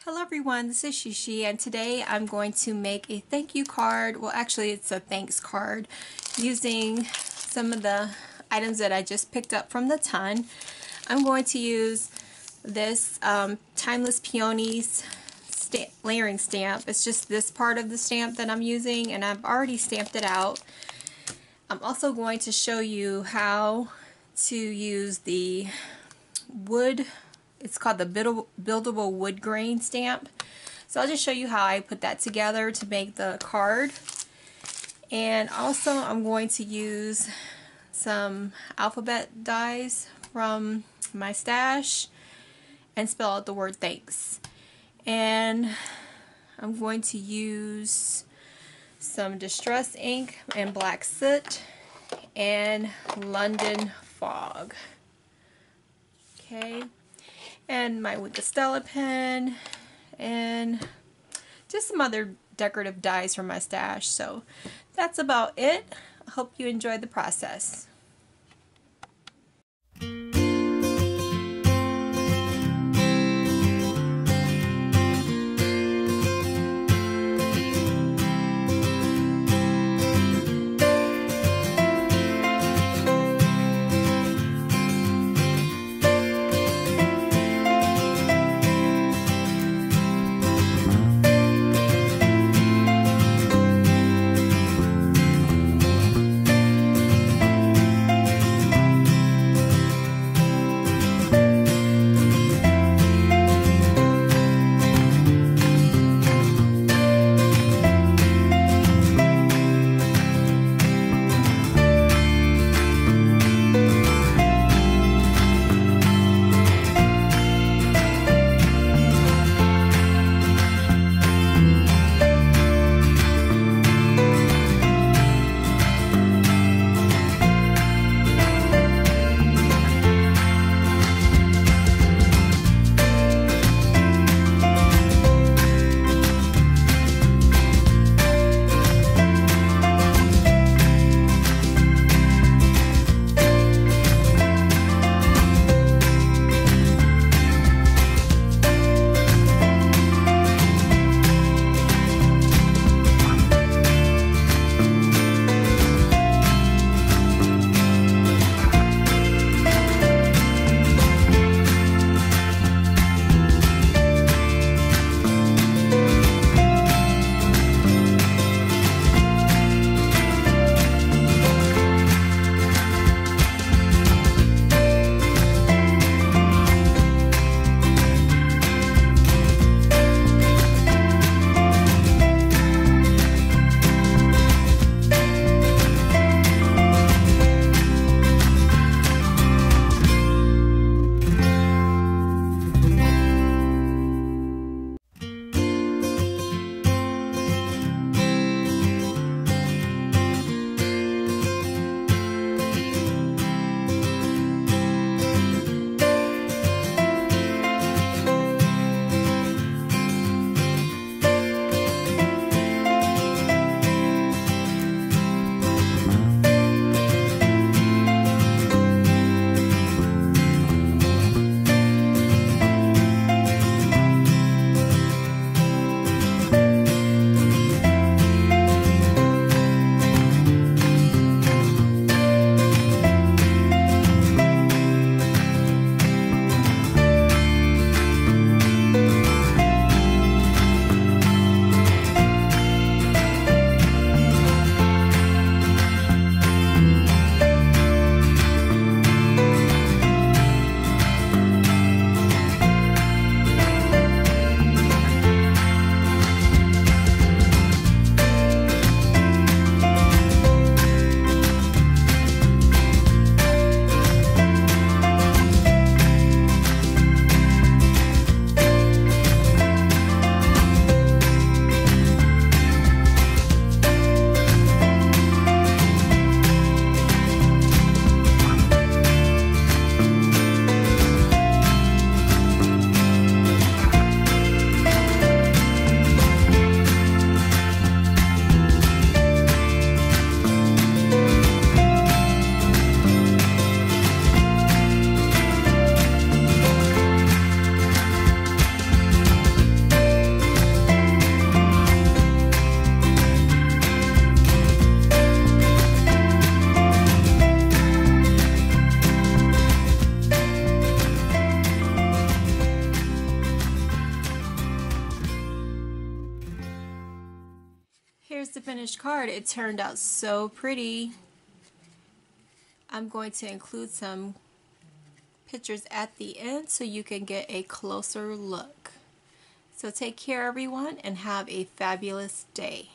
Hello everyone, this is Sheshe, and today I'm going to make a thank you card. Well, actually it's a thanks card using some of the items that I just picked up from the ton. I'm going to use this Timeless Peonies layering stamp. It's just this part of the stamp that I'm using, and I've already stamped it out. I'm also going to show you how to use the wood. It's called the Buildable Woodgrain stamp. So I'll just show you how I put that together to make the card. And also I'm going to use some alphabet dies from my stash and spell out the word thanks. And I'm going to use some distress ink and black soot and London fog. Okay. And with the Stella pen and just some other decorative dies from my stash. So that's about it. I hope you enjoyed the process. here's the finished card. It turned out so pretty. I'm going to include some pictures at the end so you can get a closer look. So take care everyone and have a fabulous day.